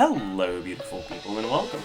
Hello, beautiful people, and welcome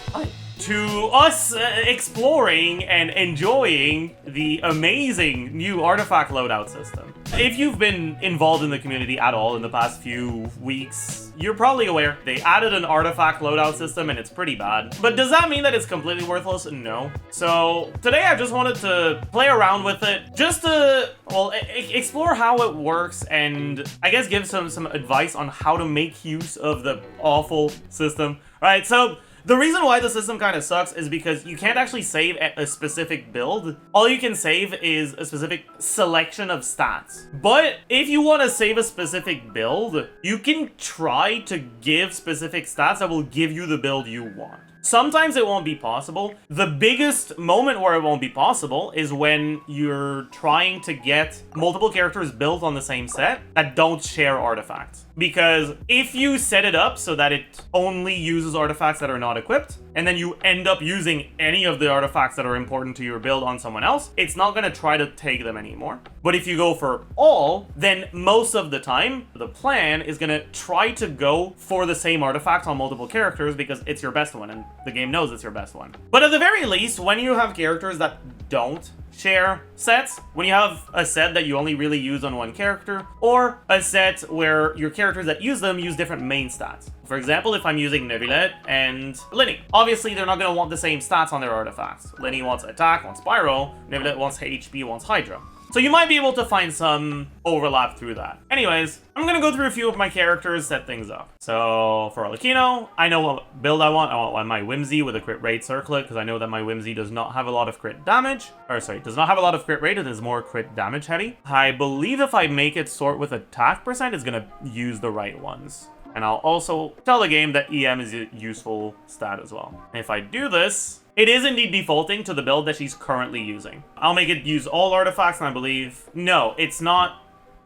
to us exploring and enjoying the amazing new artifact loadout system. If you've been involved in the community at all in the past few weeks, you're probably aware they added an artifact loadout system and it's pretty bad. But does that mean that it's completely worthless? No. So today I just wanted to play around with it, just to, well, explore how it works and I guess give some advice on how to make use of the awful system. Alright, so the reason why the system kind of sucks is because you can't actually save a specific build. All you can save is a specific selection of stats. But if you want to save a specific build, you can try to give specific stats that will give you the build you want. Sometimes it won't be possible. The biggest moment where it won't be possible is when you're trying to get multiple characters built on the same set that don't share artifacts. Because if you set it up so that it only uses artifacts that are not equipped, and then you end up using any of the artifacts that are important to your build on someone else, it's not going to try to take them anymore. But if you go for all, then most of the time, the plan is going to try to go for the same artifact on multiple characters because it's your best one, and the game knows it's your best one. But at the very least, when you have characters that don't share sets, when you have a set that you only really use on one character, or a set where your characters that use them use different main stats. For example, if I'm using Neuvillette and Lenny, obviously they're not going to want the same stats on their artifacts. Lenny wants attack, wants Pyro, Neuvillette wants HP, wants Hydra. So you might be able to find some overlap through that. Anyways, I'm going to go through a few of my characters, set things up. So for Arlecchino, I know what build I want. I want my Whimsy with a crit rate circlet because I know that my Whimsy does not have a lot of crit damage. Does not have a lot of crit rate. It is more crit damage heavy. I believe if I make it sort with attack percent, it's going to use the right ones. And I'll also tell the game that EM is a useful stat as well. And if I do this, it is indeed defaulting to the build that she's currently using. I'll make it use all artifacts, and I believe... No, it's not...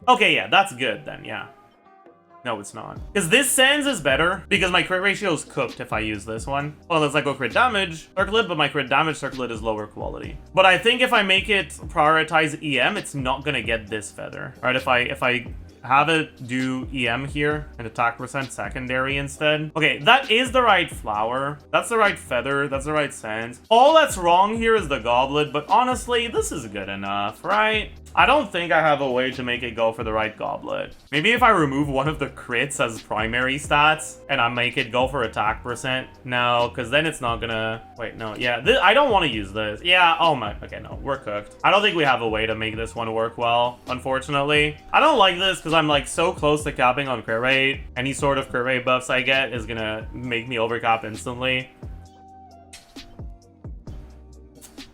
Okay, yeah, that's good then, yeah. No, it's not. Because this Sans is better, because my crit ratio is cooked if I use this one. Well, it's like a crit damage circlet, but my crit damage circlet is lower quality. But I think if I make it prioritize EM, it's not going to get this feather. All right, if I have it do EM here and attack percent secondary instead. Okay, that is the right flower. That's the right feather. That's the right sense. All that's wrong here is the goblet, but honestly, this is good enough, right? I don't think I have a way to make it go for the right goblet. Maybe if I remove one of the crits as primary stats and I make it go for attack percent. No, because then it's not gonna... Wait, no, yeah, I don't want to use this. Yeah, oh my... Okay, no, we're cooked. I don't think we have a way to make this one work well, unfortunately. I don't like this because I'm like so close to capping on crit rate. Any sort of crit rate buffs I get is gonna make me overcap instantly.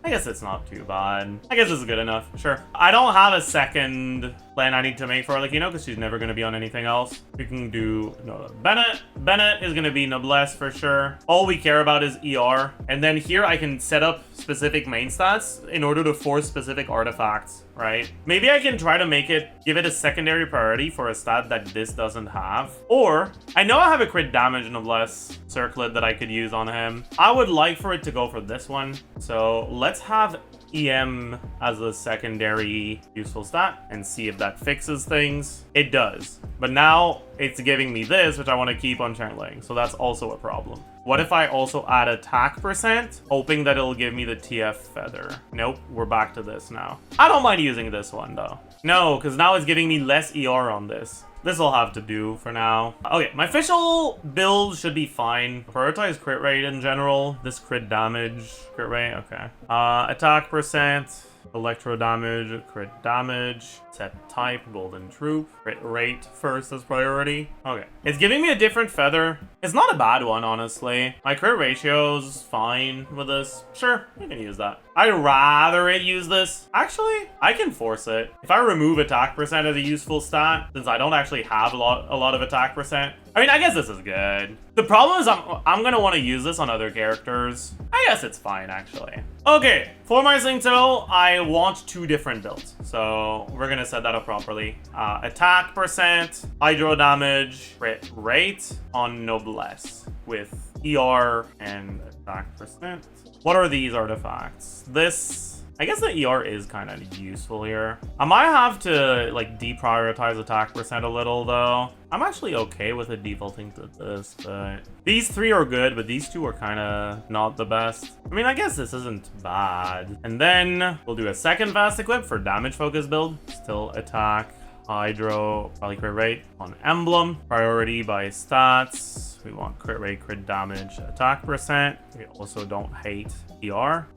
I guess it's not too bad. I guess it's good enough, sure. I don't have a second plan I need to make for Arlecchino because she's never going to be on anything else. We can do Bennett. Bennett is going to be Noblesse for sure. All we care about is ER. And then here I can set up specific main stats in order to force specific artifacts, right? Maybe I can try to give it a secondary priority for a stat that this doesn't have. Or, I know I have a crit damage Noblesse circlet that I could use on him. I would like for it to go for this one. So let's have EM as a secondary useful stat and see if that fixes things. It does. But now it's giving me this, which I want to keep on channeling. So that's also a problem. What if I also add attack percent, hoping that it'll give me the TF feather? Nope, we're back to this now. I don't mind using this one though. No, because now it's giving me less ER on this. This'll have to do for now. Okay, my Fischl build should be fine. Prioritize crit rate in general. This crit damage, crit rate, okay. Attack percent, electro damage, crit damage, set type, golden troop, crit rate first as priority. Okay, it's giving me a different feather. It's not a bad one, honestly. My crit ratio's fine with this. Sure, you can use that. I'd rather it use this. Actually, I can force it. If I remove attack percent as a useful stat, since I don't actually have a lot of attack percent, I mean, I guess this is good. The problem is I'm gonna want to use this on other characters. I guess it's fine, actually. Okay, for my Xingqiu, I want two different builds. So we're gonna set that up properly. Attack percent, hydro damage, crit rate on Noblesse with ER and attack percent. What are these artifacts? This I guess the ER is kind of useful here. I might have to like deprioritize attack percent a little though. I'm actually okay with it defaulting to this, but these 3 are good, but these 2 are kind of not the best. I mean, I guess this isn't bad. And then we'll do a second fast equip for damage focus build. Still attack, hydro, probably crit rate on emblem. Priority by stats. We want crit rate, crit damage, attack percent. We also don't hate ER.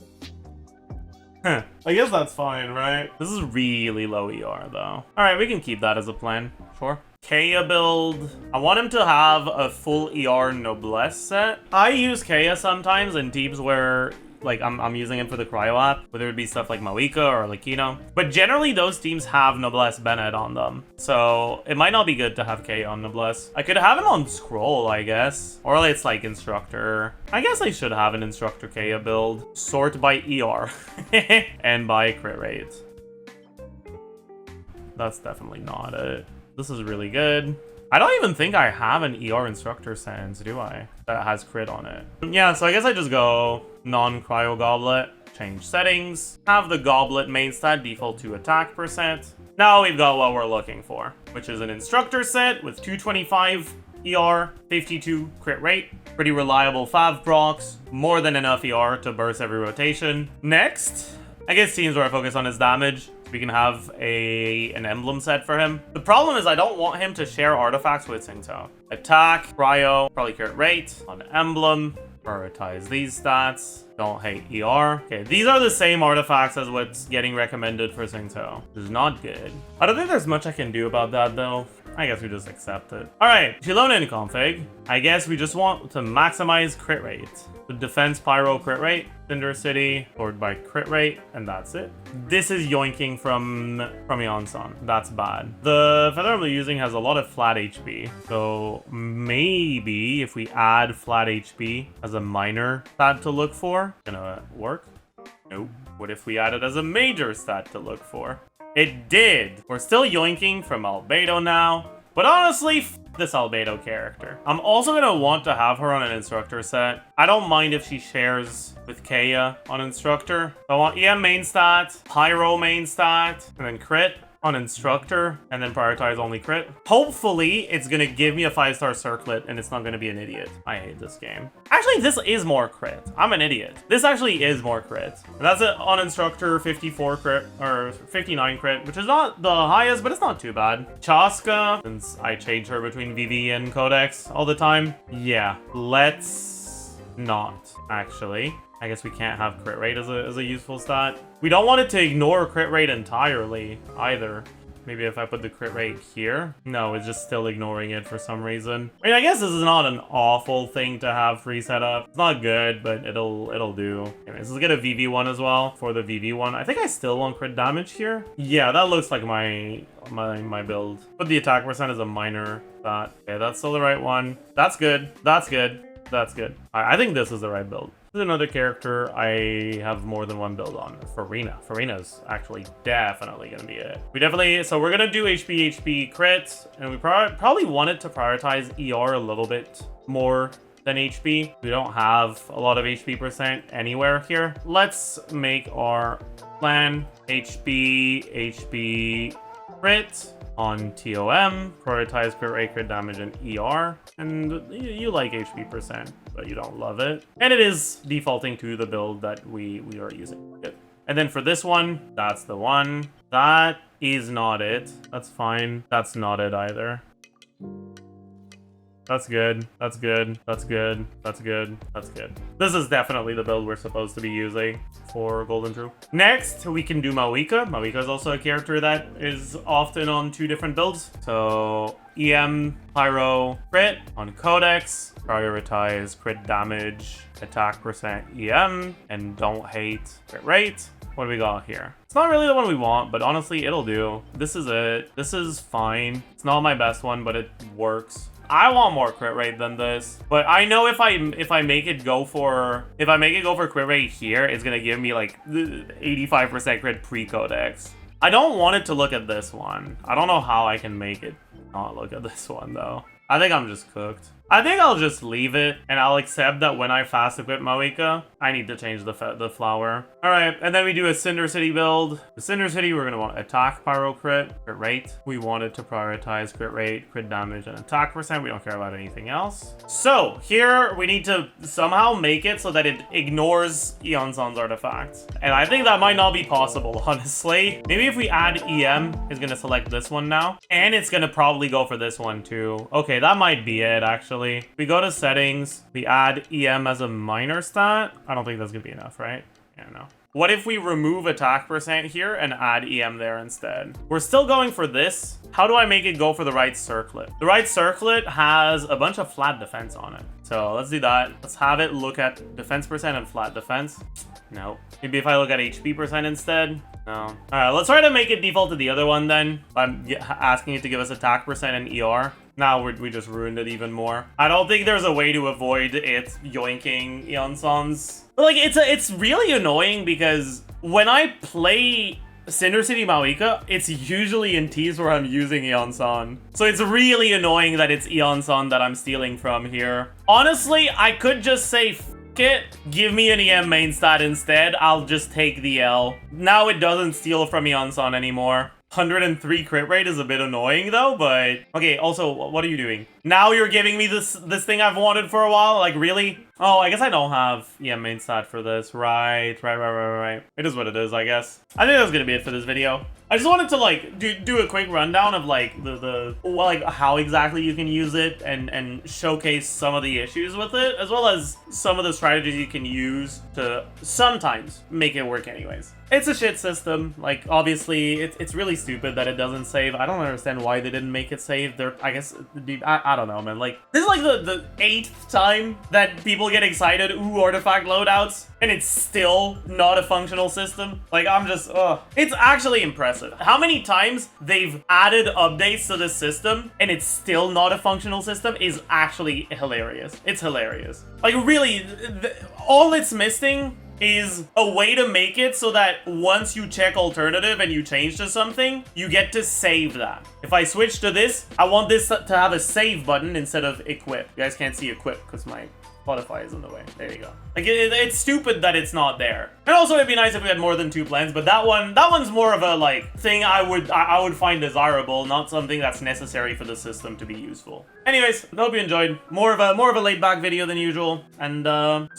I guess that's fine, right? This is really low ER though. Alright, we can keep that as a plan. Sure. Kaeya build. I want him to have a full ER noblesse set. I use Kaeya sometimes in teams where like I'm using him for the cryo app, whether it be stuff like Mavuika or Arlecchino. But generally those teams have noblesse Bennett on them. So it might not be good to have Kaeya on noblesse. I could have him on scroll, I guess. Or it's like instructor. I guess I should have an instructor Kaeya build. Sort by ER. And by crit rate. That's definitely not it. This is really good. I don't even think I have an ER instructor sense, do I? That has crit on it. Yeah, so I guess I just go non-cryo goblet, change settings, have the goblet main stat default to attack percent. Now we've got what we're looking for, which is an instructor set with 225 ER, 52 crit rate, pretty reliable fav procs, more than enough ER to burst every rotation. Next, I guess teams where I focus on his damage. We can have an emblem set for him. The problem is I don't want him to share artifacts with Xingqiu. Attack, cryo, probably crit rate on emblem. Prioritize these stats. Don't hate ER. Okay, these are the same artifacts as what's getting recommended for Xingqiu, which is not good. I don't think there's much I can do about that though. I guess we just accept it. Alright, Xilonen config. I guess we just want to maximize crit rate. The defense pyro crit rate, Cinder City, scored by crit rate, and that's it. This is yoinking from Yansan. That's bad. The feather I'm using has a lot of flat HP, so maybe if we add flat HP as a minor stat to look for, gonna work? Nope. What if we add it as a major stat to look for? It did! We're still yoinking from Albedo now, but honestly, f this Albedo character. I'm also gonna want to have her on an instructor set. I don't mind if she shares with Kaeya on instructor. I want EM main stat, Pyro main stat, and then crit on instructor, and then prioritize only crit. Hopefully, it's gonna give me a 5-star circlet, and it's not gonna be an idiot. I hate this game. Actually, this is more crit. I'm an idiot. This actually is more crit. And that's it on instructor, 54 crit, or 59 crit, which is not the highest, but it's not too bad. Chasca, since I change her between VV and Codex all the time. Yeah, let's not, actually. I guess we can't have crit rate as a useful stat. We don't want it to ignore crit rate entirely either. Maybe if I put the crit rate here. No, it's just still ignoring it for some reason. I mean, I guess this is not an awful thing to have free setup. It's not good, but it'll do. Anyways, let's get a VV one as well for the VV one. I think I still want crit damage here. Yeah, that looks like my build. But the attack percent is a minor stat. Okay, that's still the right one. That's good. That's good. That's good. I think this is the right build. This is another character I have more than one build on. Furina. Furina's actually definitely gonna be it. So we're gonna do HP crits, and we probably wanted to prioritize ER a little bit more than HP. We don't have a lot of HP percent anywhere here. Let's make our plan HP crit on TOM, prioritize crit rate, crit damage, and ER. And you like HP percent, but you don't love it. And it is defaulting to the build that we are using. Good. And then for this one, that's the one. That is not it. That's fine. That's not it either. That's good. That's good. That's good. That's good. That's good. This is definitely the build we're supposed to be using for Golden True. Next, we can do Mavuika. Mavuika is also a character that is often on 2 different builds. So EM, Pyro, crit on Codex. Prioritize crit damage, attack percent EM, and don't hate crit rate. What do we got here? It's not really the one we want, but honestly, it'll do. This is it. This is fine. It's not my best one, but it works. I want more crit rate than this, but I know if I make it go for crit rate here, it's gonna give me like 85% crit pre-codex. I don't want it to look at this one. I don't know how I can make it not look at this one though. I think I'm just cooked. I think I'll just leave it, and I'll accept that when I fast equip Mavuika, I need to change the flower. Alright, and then we do a Cinder City build. The Cinder City, we're going to want attack, pyro, crit rate. We wanted to prioritize crit rate, crit damage, and attack percent. We don't care about anything else. So, here, we need to somehow make it so that it ignores Eonsan's artifacts. And I think that might not be possible, honestly. Maybe if we add EM, it's going to select this one now. And it's going to probably go for this one, too. Okay, that might be it, actually. We go to settings, we add EM as a minor stat. I don't think that's gonna be enough, right? Yeah, no. What if we remove attack percent here and add EM there instead? We're still going for this. How do I make it go for the right circlet? The right circlet has a bunch of flat defense on it. So let's do that. Let's have it look at defense percent and flat defense. No. Maybe if I look at HP percent instead. No. All right, let's try to make it default to the other one then. I'm asking it to give us attack percent and ER. Now we just ruined it even more. I don't think there's a way to avoid it yoinking Eonsons. But like, it's really annoying because when I play Cinder City Mavuika, it's usually in T's where I'm using Eonson. So it's really annoying that it's Eonson that I'm stealing from here. Honestly, I could just say, it, give me an EM main stat instead. I'll just take the L. Now it doesn't steal from Eonson anymore. 103 crit rate is a bit annoying though, but okay, also, what are you doing? Now you're giving me this thing I've wanted for a while? Like, really? Oh, I guess I don't have main stat for this. Right. It is what it is, I guess. I think that's gonna be it for this video. I just wanted to like do a quick rundown of like like how exactly you can use it and showcase some of the issues with it, as well as some of the strategies you can use to sometimes make it work anyways. It's a shit system. Like, obviously, it's really stupid that it doesn't save. I don't understand why they didn't make it save. I guess, I don't know, man. Like, this is like the 8th time that people get excited, ooh, artifact loadouts, and it's still not a functional system. Like, I'm just, ugh. It's actually impressive. How many times they've added updates to this system, and it's still not a functional system is actually hilarious. It's hilarious. Like, really, all it's missing is a way to make it so that once you check alternative and you change to something, you get to save that. If I switch to this, I want this to have a save button instead of equip. You guys can't see equip because my Spotify is in the way. There you go. Like, it's stupid that it's not there. And also, it'd be nice if we had more than 2 plans, but that one's more of a like thing I would find desirable, not something that's necessary for the system to be useful. Anyways, I hope you enjoyed. More of a laid back video than usual, and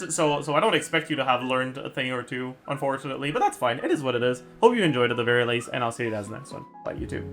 so I don't expect you to have learned a thing or two, unfortunately, but that's fine. It is what it is. Hope you enjoyed at the very least, and I'll see you guys next one. Bye, YouTube.